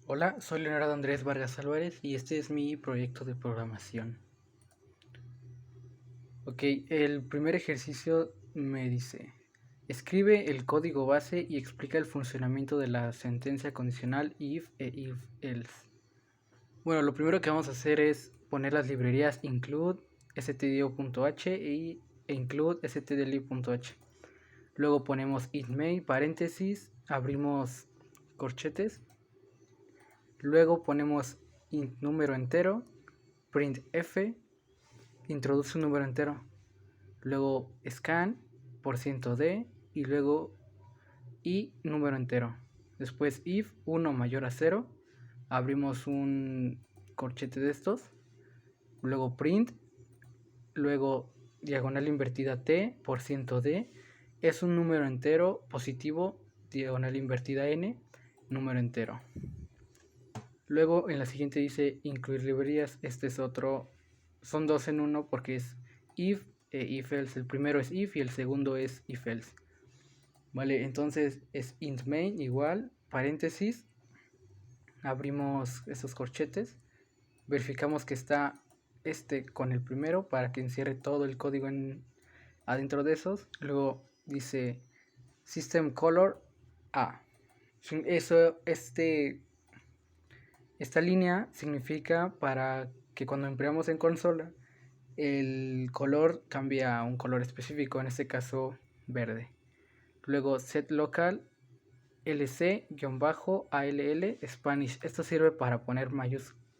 Hola, soy Leonardo Andrés Vargas Álvarez y este es mi proyecto de programación. Ok, el primer ejercicio me dice, escribe el código base y explica el funcionamiento de la sentencia condicional if e if else. Bueno, lo primero que vamos a hacer es poner las librerías include stdio.h e include stdlib.h. Luego ponemos int main paréntesis, abrimos corchetes. Luego ponemos int número entero, printf, introduce un número entero. Luego scan, %d y luego y número entero. Después if 1 mayor a 0, abrimos un corchete de estos. Luego print, luego diagonal invertida t, %d, es un número entero positivo, diagonal invertida n, número entero. Luego en la siguiente dice incluir librerías. Este es otro, son dos en uno porque es if e if else. El primero es if y el segundo es if else. Vale, entonces es int main igual, paréntesis, abrimos esos corchetes, verificamos que está con el primero para que encierre todo el código adentro de esos. Luego dice system color A. Eso, esta línea significa para que cuando empleamos en consola el color cambia a un color específico, en este caso verde. Luego set local lc-all Spanish. Esto sirve para poner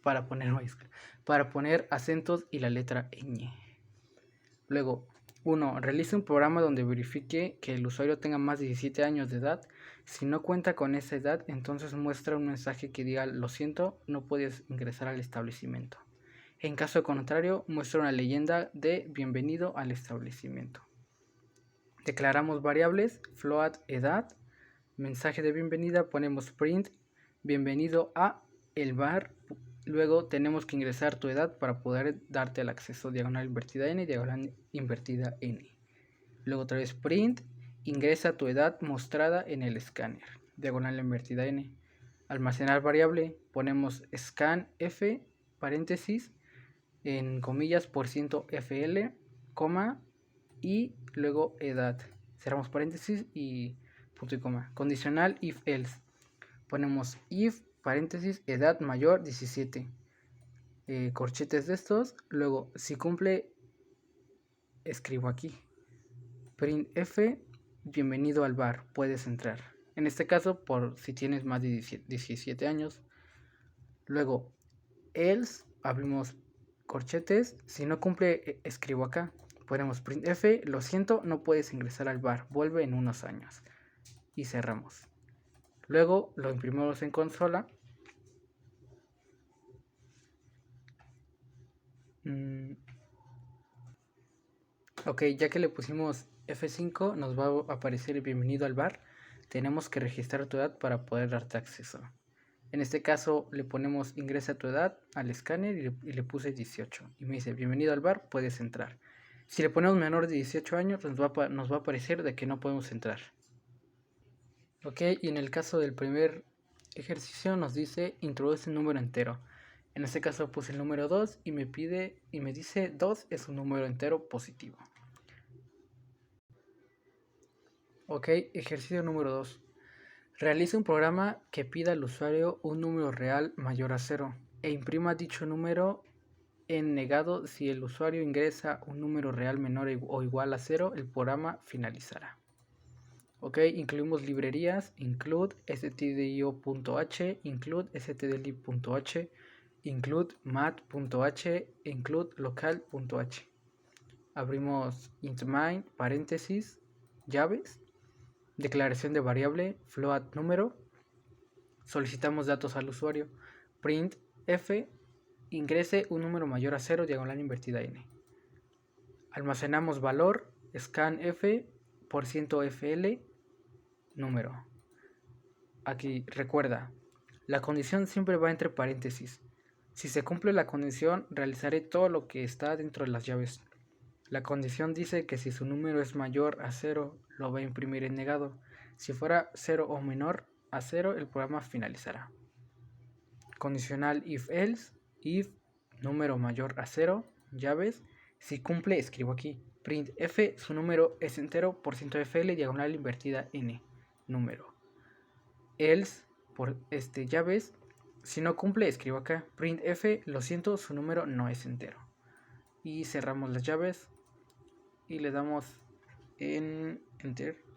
para poner acentos y la letra ñ. Luego 1. Realice un programa donde verifique que el usuario tenga más de 17 años de edad. Si no cuenta con esa edad, entonces muestra un mensaje que diga lo siento, no puedes ingresar al establecimiento. En caso contrario, muestra una leyenda de bienvenido al establecimiento. Declaramos variables, float edad, mensaje de bienvenida, ponemos print, bienvenido a el bar. Luego tenemos que ingresar tu edad para poder darte el acceso diagonal invertida n, diagonal invertida n. Luego otra vez print, ingresa tu edad mostrada en el escáner, diagonal invertida n. Almacenar variable, ponemos scan f, paréntesis, en comillas, %fl, coma, y luego edad. Cerramos paréntesis y punto y coma. Condicional if else. Ponemos if, paréntesis, edad mayor 17. Corchetes de estos. Luego, si cumple, escribo aquí. Print f, bienvenido al bar, puedes entrar. En este caso, por si tienes más de 17 años. Luego, else, abrimos corchetes. Si no cumple, escribo acá. Ponemos printf, lo siento, no puedes ingresar al bar, vuelve en unos años. Y cerramos. Luego lo imprimimos en consola. Ok, ya que le pusimos F5, nos va a aparecer bienvenido al bar. Tenemos que registrar tu edad para poder darte acceso. En este caso le ponemos ingresa tu edad al escáner y le puse 18. Y me dice bienvenido al bar, puedes entrar. Si le ponemos menor de 18 años, nos va a aparecer de que no podemos entrar. Ok, y en el caso del primer ejercicio nos dice introduce un número entero. En este caso puse el número 2 y me dice 2 es un número entero positivo. Ok, ejercicio número 2. Realiza un programa que pida al usuario un número real mayor a 0 e imprima dicho número en negado. Si el usuario ingresa un número real menor o igual a 0, el programa finalizará. Ok, incluimos librerías, include stdio.h, include stdlib.h, include mat.h, include local.h. Abrimos int main, paréntesis, llaves, declaración de variable, float número, solicitamos datos al usuario, print f, ingrese un número mayor a 0, diagonal invertida n. Almacenamos valor, scan f, %fl, número. Aquí recuerda, la condición siempre va entre paréntesis. Si se cumple la condición, realizaré todo lo que está dentro de las llaves. La condición dice que si su número es mayor a 0, lo va a imprimir en negado. Si fuera 0 o menor a 0, el programa finalizará. condicional if else, if número mayor a 0, llaves, si cumple escribo aquí, printf su número es entero, %fl, diagonal invertida n, número, else por llaves, si no cumple escribo acá, printf, lo siento, su número no es entero, y cerramos las llaves y le damos en enter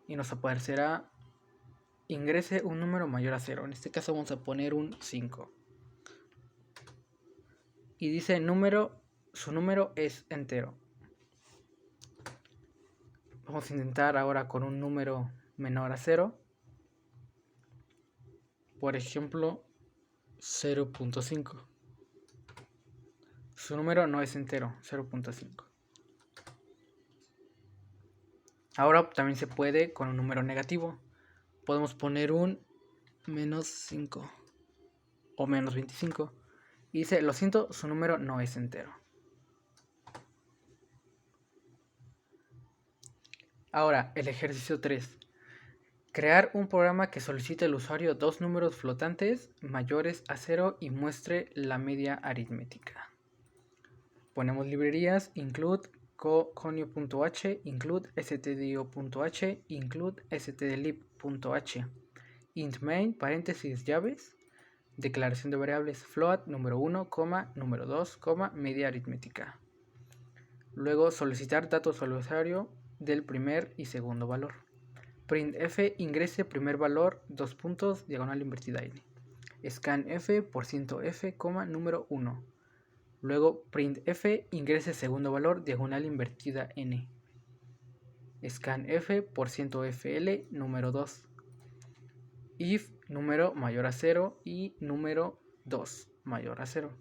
y nos aparecerá ingrese un número mayor a 0. En este caso vamos a poner un 5. Y dice su número es entero. Vamos a intentar ahora con un número menor a 0. Por ejemplo, 0.5. Su número no es entero, 0.5. Ahora también se puede con un número negativo. Podemos poner un menos 5 o menos 25. Y dice, lo siento, su número no es entero. Ahora, el ejercicio 3. Crear un programa que solicite al usuario dos números flotantes mayores a 0 y muestre la media aritmética. Ponemos librerías, include conio.h, include stdio.h, include stdlib.h, int main, paréntesis, llaves, declaración de variables, float, número 1, número 2, media aritmética. Luego solicitar datos al usuario del primer y segundo valor. Printf ingrese primer valor, dos puntos, diagonal invertida n. Scanf, %f, número 1. Luego printf ingrese segundo valor, diagonal invertida n. Scanf, %fl, número 2. If número mayor a 0 y número 2 mayor a 0.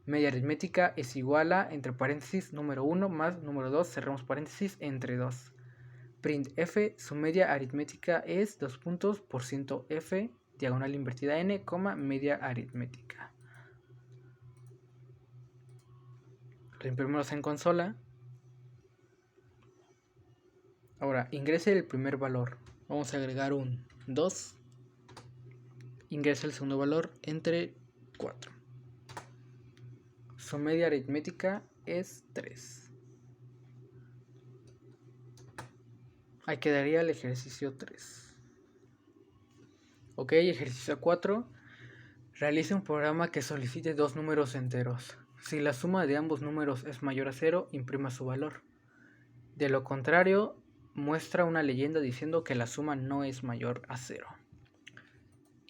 Media aritmética es igual a, entre paréntesis, número 1 más número 2, cerramos paréntesis, entre 2. Printf, su media aritmética es, dos puntos, %f, diagonal invertida n, media aritmética. Lo imprimimos en consola. Ahora, ingrese el primer valor. Vamos a agregar un 2. Ingresa el segundo valor entre 4. Su media aritmética es 3. Ahí quedaría el ejercicio 3. Ok, ejercicio 4. Realice un programa que solicite dos números enteros. Si la suma de ambos números es mayor a 0, imprima su valor. De lo contrario, muestra una leyenda diciendo que la suma no es mayor a 0.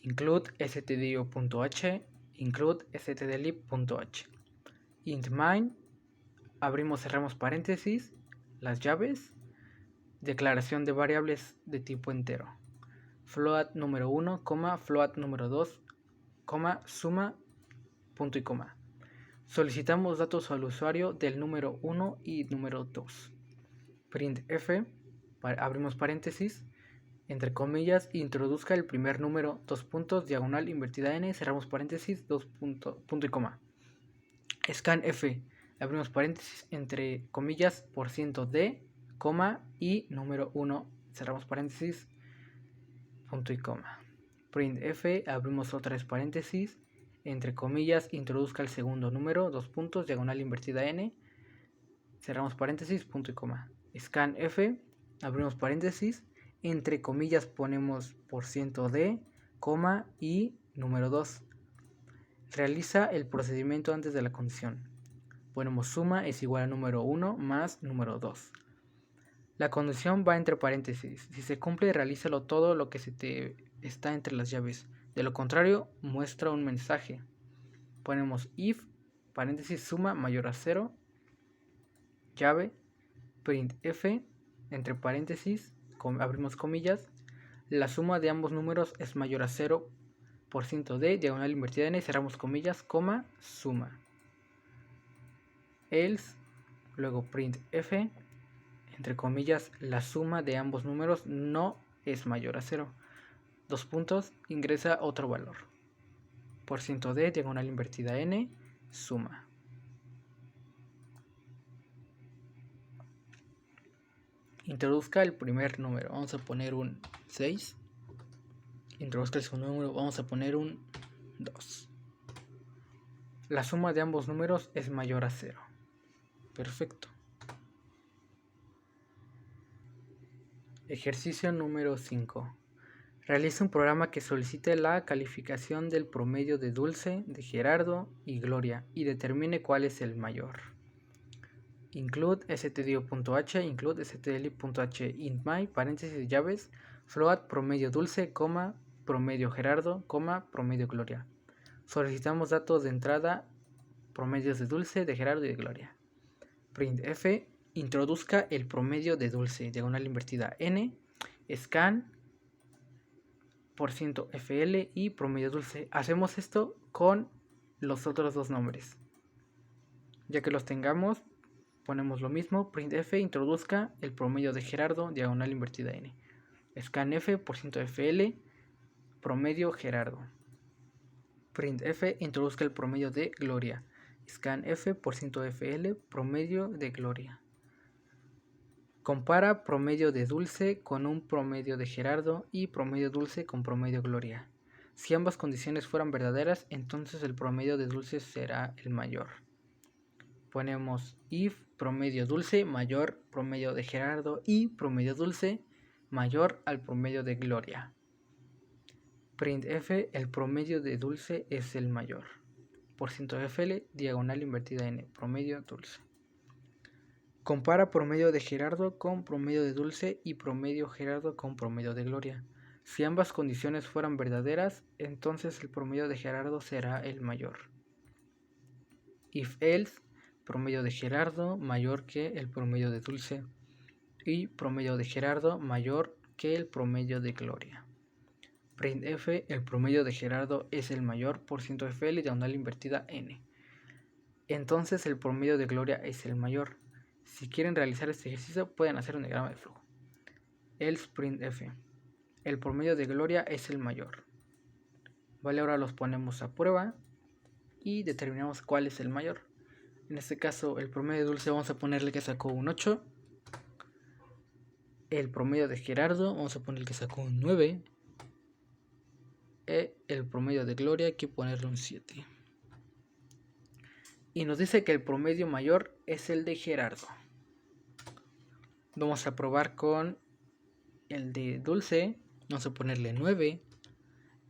Include stdio.h, include stdlib.h. Int main, abrimos, cerramos paréntesis, las llaves, declaración de variables de tipo entero. Float número 1, float número 2, suma, punto y coma. Solicitamos datos al usuario del número 1 y número 2. Printf, abrimos paréntesis, entre comillas, introduzca el primer número, dos puntos, diagonal invertida n, cerramos paréntesis, punto y coma. Scanf, abrimos paréntesis, entre comillas, %d, y número 1, cerramos paréntesis, punto y coma. Printf, abrimos otras paréntesis, entre comillas, introduzca el segundo número, dos puntos, diagonal invertida n, cerramos paréntesis, punto y coma. Scanf, abrimos paréntesis, entre comillas ponemos %d, y número 2. Realiza el procedimiento antes de la condición. Ponemos suma es igual a número 1 más número 2. La condición va entre paréntesis. Si se cumple, realízalo todo lo que se te está entre las llaves. De lo contrario, muestra un mensaje. Ponemos if, paréntesis, suma mayor a 0, llave, printf, entre paréntesis, abrimos comillas, la suma de ambos números es mayor a 0, %d, diagonal invertida n, cerramos comillas, suma. Else, luego printf, entre comillas, la suma de ambos números no es mayor a 0. Dos puntos, ingresa otro valor. %d, diagonal invertida n, suma. Introduzca el primer número. Vamos a poner un 6. introduzca el segundo número, vamos a poner un 2. La suma de ambos números es mayor a 0. Perfecto. Ejercicio número 5. Realiza un programa que solicite la calificación del promedio de Dulce, de Gerardo y Gloria y determine cuál es el mayor. Include stdio.h, include stdlib.h, int my, paréntesis, llaves, float promedio Dulce, promedio Gerardo, promedio Gloria. Solicitamos datos de entrada, promedios de Dulce, de Gerardo y de Gloria. Printf, introduzca el promedio de Dulce, diagonal invertida n, scan, %fl y promedio Dulce. Hacemos esto con los otros dos nombres. Ya que los tengamos, ponemos lo mismo. Printf, introduzca el promedio de Gerardo, diagonal invertida n. Scanf, %fl, promedio Gerardo. Printf, introduzca el promedio de Gloria. Scanf, %fl, promedio de Gloria. Compara promedio de Dulce con un promedio de Gerardo y promedio Dulce con promedio Gloria. Si ambas condiciones fueran verdaderas, entonces el promedio de Dulce será el mayor. Ponemos if promedio Dulce mayor promedio de Gerardo y promedio Dulce mayor al promedio de Gloria. Printf, el promedio de Dulce es el mayor. %fl, diagonal invertida n, promedio Dulce. Compara promedio de Gerardo con promedio de Dulce y promedio Gerardo con promedio de Gloria. Si ambas condiciones fueran verdaderas, entonces el promedio de Gerardo será el mayor. If else, promedio de Gerardo mayor que el promedio de Dulce y promedio de Gerardo mayor que el promedio de Gloria. Printf, el promedio de Gerardo es el mayor, %fl, diagonal invertida n. Entonces el promedio de Gloria es el mayor. Si quieren realizar este ejercicio, pueden hacer un diagrama de flujo. Else printf, el promedio de Gloria es el mayor. Vale, ahora los ponemos a prueba y determinamos cuál es el mayor. En este caso, el promedio de Dulce vamos a ponerle que sacó un 8. El promedio de Gerardo vamos a ponerle que sacó un 9. El promedio de Gloria hay que ponerle un 7. Y nos dice que el promedio mayor es el de Gerardo. Vamos a probar con el de Dulce. Vamos a ponerle 9.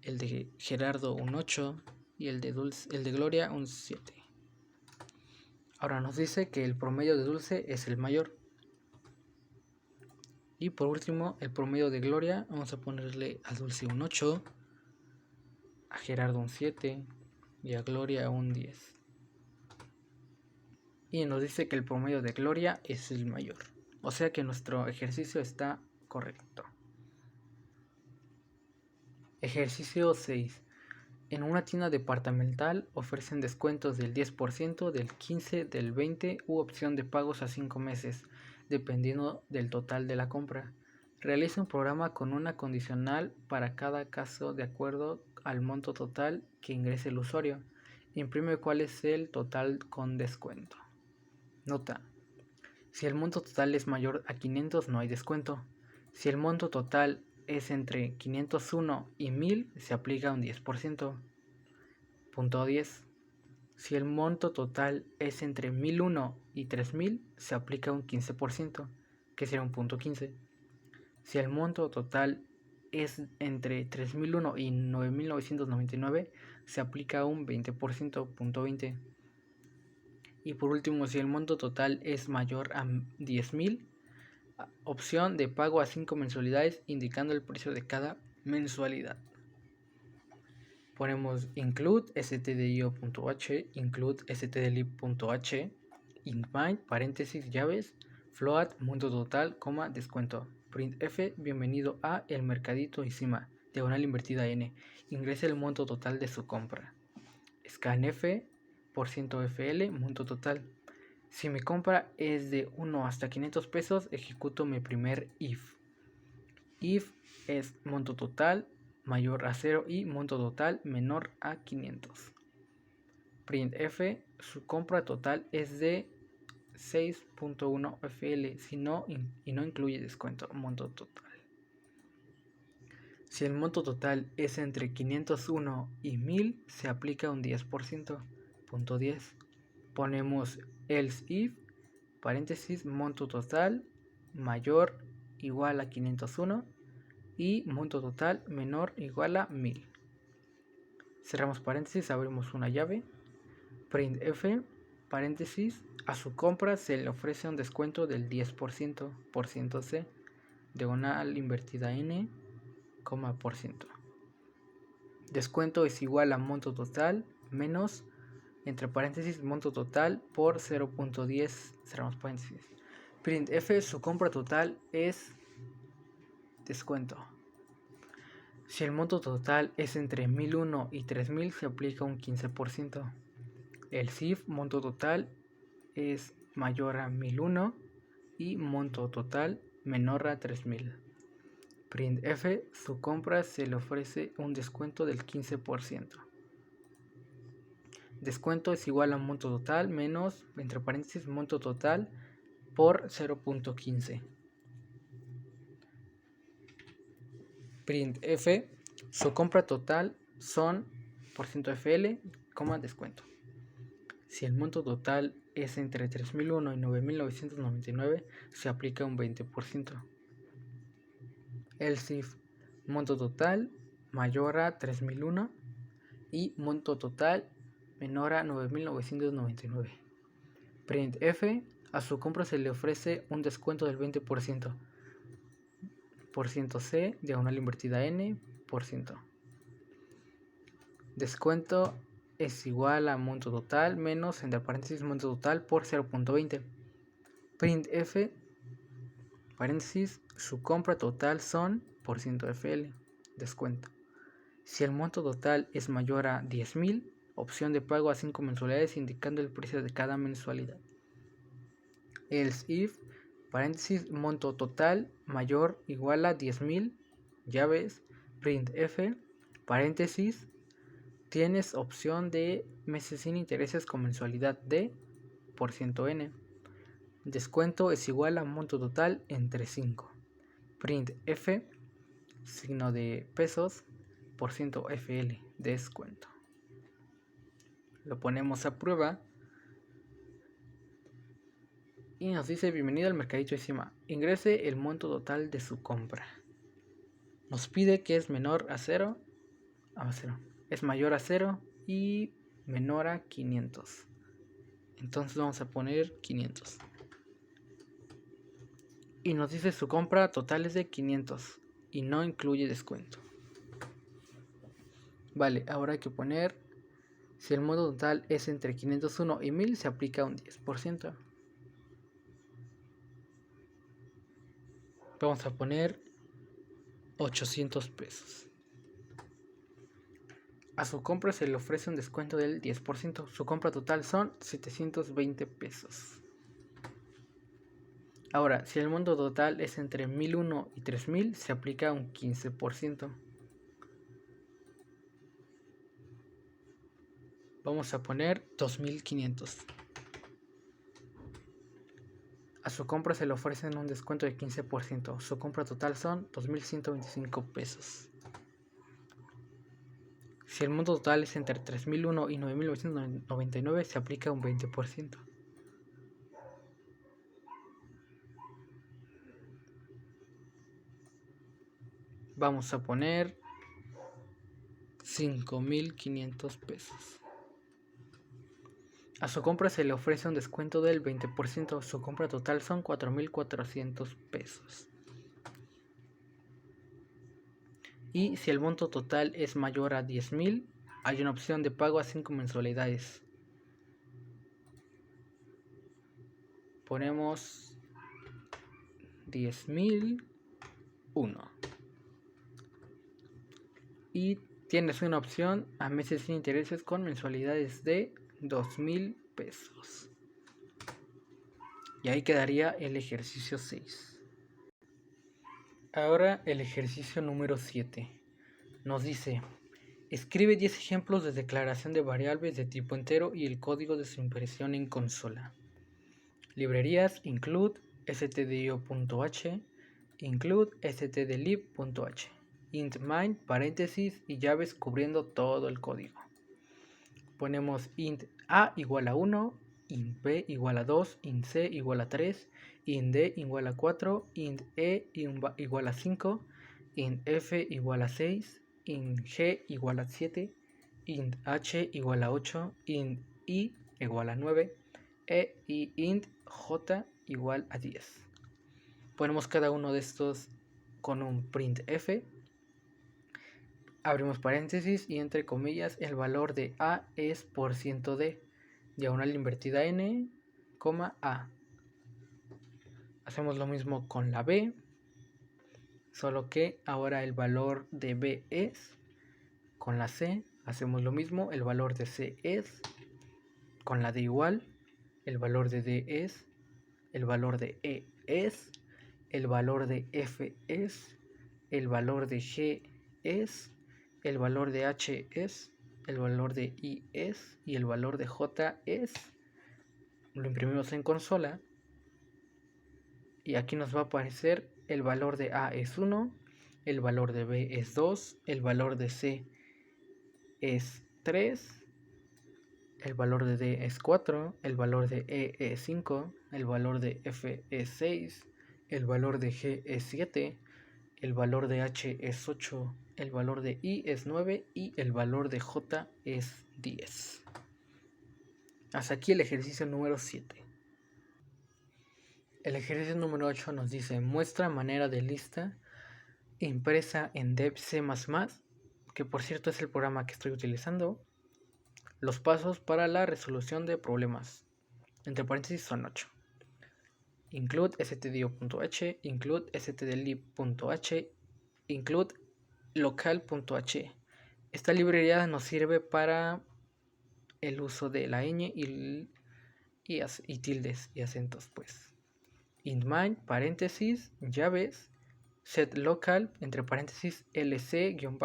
El de Gerardo un 8. Y el de Gloria un 7. Ahora nos dice que el promedio de Dulce es el mayor. Y por último, el promedio de Gloria. Vamos a ponerle a Dulce un 8. A Gerardo un 7. Y a Gloria un 10. Y nos dice que el promedio de Gloria es el mayor. O sea que nuestro ejercicio está correcto. Ejercicio 6. En una tienda departamental ofrecen descuentos del 10%, del 15%, del 20% u opción de pagos a 5 meses, dependiendo del total de la compra. Realiza un programa con una condicional para cada caso de acuerdo al monto total que ingrese el usuario. Imprime cuál es el total con descuento. Nota: si el monto total es mayor a 500 no hay descuento. Si el monto total es entre 501 y 1000 se aplica un 10%. Punto 10. Si el monto total es entre 1001 y 3000 se aplica un 15%, que será un punto 15. Si el monto total es entre 3001 y 9999 se aplica un 20%, punto 20. Y por último, si el monto total es mayor a 10.000, opción de pago a 5 mensualidades indicando el precio de cada mensualidad. Ponemos include stdio.h, include stdlib.h, int my, paréntesis, llaves, float, monto total, descuento. Printf, bienvenido a El Mercadito Encima, diagonal invertida n. Ingresa el monto total de su compra. Scanf, %fl, monto total. Si mi compra es de 1 hasta 500 pesos, ejecuto mi primer if. If es monto total mayor a 0 y monto total menor a 500. Printf, su compra total es de 6.1 fl y no incluye descuento, monto total. Si el monto total es entre 501 y 1000, se aplica un 10%. Punto 10. Ponemos else if, paréntesis, monto total mayor igual a 501 y monto total menor igual a 1000. Cerramos paréntesis, abrimos una llave, printf, paréntesis, a su compra se le ofrece un descuento del 10%, por ciento C, diagonal invertida n, por ciento. Descuento es igual a monto total menos, entre paréntesis, monto total por 0.10, cerramos paréntesis. Printf, su compra total es descuento. Si el monto total es entre 1001 y 3000, se aplica un 15%. El if, monto total es mayor a 1001 y monto total menor a 3000. Printf, su compra se le ofrece un descuento del 15%. Descuento es igual a monto total menos, entre paréntesis, monto total por 0.15. Printf, su compra total son %fl, descuento. Si el monto total es entre 3001 y 9999, se aplica un 20%. Else if, monto total mayor a 3001 y monto total menor a 9999. Printf, a su compra se le ofrece un descuento del 20%. Por ciento C, diagonal invertida n, por ciento. Descuento es igual a monto total menos, entre paréntesis, monto total por 0.20. Printf, paréntesis, su compra total son %fl, descuento. Si el monto total es mayor a 10.000, opción de pago a 5 mensualidades indicando el precio de cada mensualidad. Else if, paréntesis, monto total mayor igual a 10.000, llaves, printf, paréntesis, tienes opción de meses sin intereses con mensualidad de %n. Descuento es igual a monto total entre 5. Printf, signo de pesos, %fl, descuento. Lo ponemos a prueba y nos dice: bienvenido al mercadito encima, ingrese el monto total de su compra. Nos pide que es menor a 0, es mayor a 0 y menor a 500. Entonces vamos a poner 500. Y nos dice su compra total es de 500 y no incluye descuento. Vale, ahora hay que poner, si el monto total es entre 501 y 1000, se aplica un 10%. Vamos a poner 800 pesos. A su compra se le ofrece un descuento del 10%. Su compra total son 720 pesos. Ahora, si el monto total es entre 1001 y 3000, se aplica un 15%. Vamos a poner 2500. A su compra se le ofrecen un descuento de 15%. Su compra total son 2125 pesos. Si el monto total es entre 3001 y 9999, se aplica un 20%. Vamos a poner 5500 pesos. A su compra se le ofrece un descuento del 20%. Su compra total son 4400 pesos. Y si el monto total es mayor a 10.000, hay una opción de pago a 5 mensualidades. Ponemos 10.001. Y tienes una opción a meses sin intereses con mensualidades de 2.000 pesos. Y ahí quedaría el ejercicio 6. Ahora el ejercicio número 7. Nos dice: escribe 10 ejemplos de declaración de variables de tipo entero y el código de su impresión en consola. Librerías: include stdio.h, include stdlib.h. int main, paréntesis y llaves cubriendo todo el código. Ponemos int a igual a 1, int b igual a 2, int c igual a 3, int d igual a 4, int e igual a 5, int f igual a 6, int g igual a 7, int h igual a 8, int i igual a 9 y int j igual a 10. Ponemos cada uno de estos con un printf. Abrimos paréntesis y entre comillas el valor de a es %d, diagonal invertida n, a. Hacemos lo mismo con la b, solo que ahora el valor de b es. Con la c hacemos lo mismo, el valor de c es. Con la d igual, el valor de d es, el valor de e es, el valor de f es, el valor de g es, el valor de h es, el valor de i es y el valor de j es. Lo imprimimos en consola y aquí nos va a aparecer el valor de a es 1, el valor de b es 2, el valor de c es 3, el valor de d es 4, el valor de e es 5, el valor de f es 6, el valor de g es 7, el valor de h es 8, el valor de i es 9 y el valor de j es 10. Hasta aquí el ejercicio número 7. El ejercicio número 8 nos dice: muestra manera de lista impresa en Dev C++, que por cierto es el programa que estoy utilizando. Los pasos para la resolución de problemas, entre paréntesis son 8. Include stdio.h, include stdlib.h, include local.h. Esta librería nos sirve para el uso de la ñ y tildes y acentos, pues. Int main, paréntesis, llaves, set local, entre paréntesis, lc-all,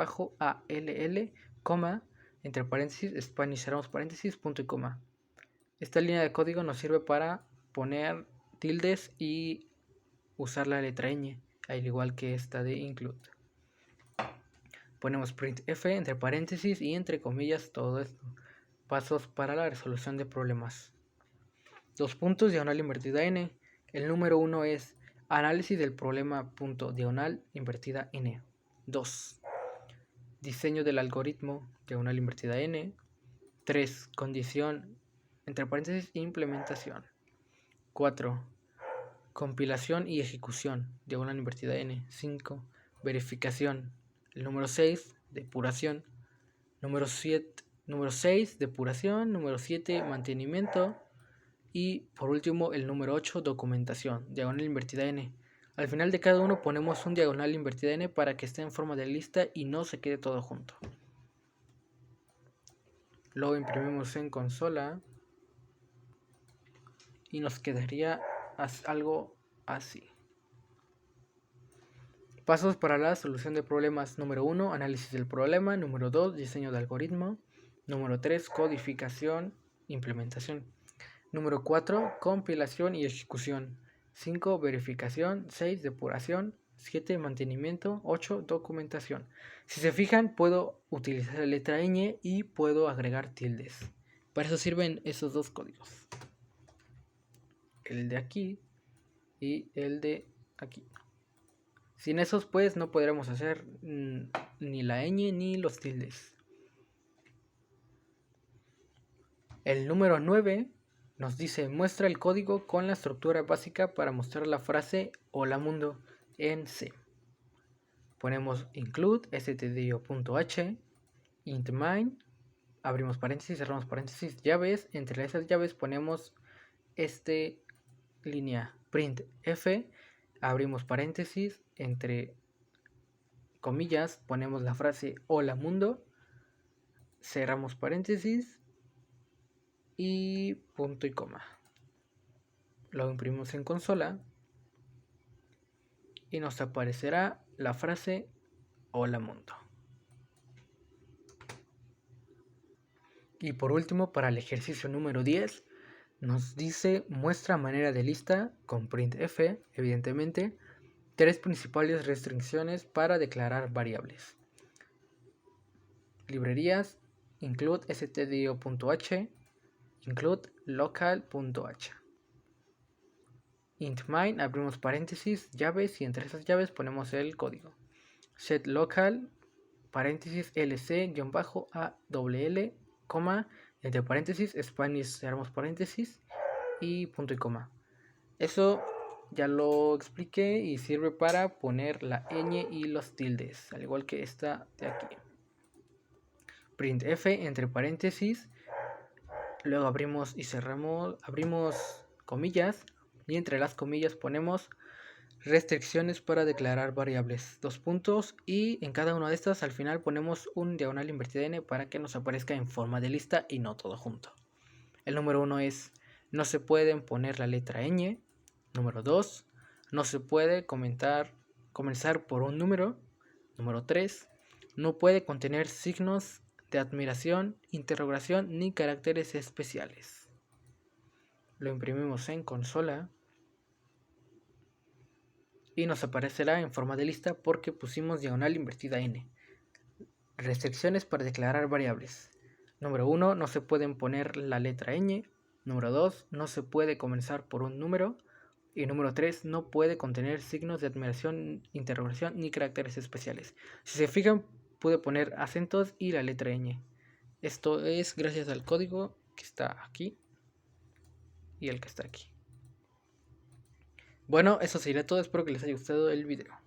coma, entre paréntesis, Spanish, cerramos paréntesis, punto y coma. Esta línea de código nos sirve para poner tildes y usar la letra ñ, al igual que esta de include. Ponemos printf entre paréntesis y entre comillas todo esto. Pasos para la resolución de problemas. 2 puntos, diagonal invertida n. El número 1 es análisis del problema punto diagonal invertida n. 2. Diseño del algoritmo diagonal invertida n. 3. Condición entre paréntesis implementación. 4. Compilación y ejecución diagonal invertida n. 5. Verificación. El número 6, depuración. Número 6, depuración. Número 7, mantenimiento. Y por último el número 8, documentación, diagonal invertida n. Al final de cada uno ponemos un diagonal invertida n para que esté en forma de lista y no se quede todo junto. Lo imprimimos en consola y nos quedaría algo así. Pasos para la solución de problemas. Número 1, análisis del problema. Número 2, diseño de algoritmo. Número 3, codificación, implementación. Número 4, compilación y ejecución. 5, verificación. 6, depuración. 7, mantenimiento. 8, documentación. Si se fijan, puedo utilizar la letra ñ y puedo agregar tildes. Para eso sirven esos dos códigos. El de aquí y el de aquí. Sin esos, pues, no podremos hacer ni la ñ ni los tildes. El número 9 nos dice: muestra el código con la estructura básica para mostrar la frase hola mundo en C. Ponemos include stdio.h, int main, abrimos paréntesis, cerramos paréntesis, llaves. Entre esas llaves ponemos línea printf, abrimos paréntesis, entre comillas ponemos la frase hola mundo, cerramos paréntesis y punto y coma. Lo imprimimos en consola y nos aparecerá la frase hola mundo. Y por último, para el ejercicio número 10, nos dice: muestra manera de lista con printf, evidentemente, Tres principales restricciones para declarar variables. Librerías, include stdio.h, include local.h. Int main, abrimos paréntesis, llaves, y entre esas llaves ponemos el código. Set local, paréntesis, lc-awl, coma, entre paréntesis, Spanish, cerramos paréntesis, y punto y coma. Eso ya lo expliqué y sirve para poner la ñ y los tildes, al igual que esta de aquí. Printf, entre paréntesis, luego abrimos y cerramos, abrimos comillas, y entre las comillas ponemos restricciones para declarar variables, dos puntos, y en cada una de estas al final ponemos un diagonal invertida n para que nos aparezca en forma de lista y no todo junto. El número 1 es: no se pueden poner la letra ñ. Número 2, no se puede comenzar por un número. Número 3, no puede contener signos de admiración, interrogación ni caracteres especiales. Lo imprimimos en consola y nos aparecerá en forma de lista porque pusimos diagonal invertida n. Restricciones para declarar variables. Número 1, no se pueden poner la letra ñ. Número 2, no se puede comenzar por un número. Y número 3, no puede contener signos de admiración, interrogación ni caracteres especiales. Si se fijan, pude poner acentos y la letra ñ. Esto es gracias al código que está aquí y el que está aquí. Bueno, eso sería todo. Espero que les haya gustado el video.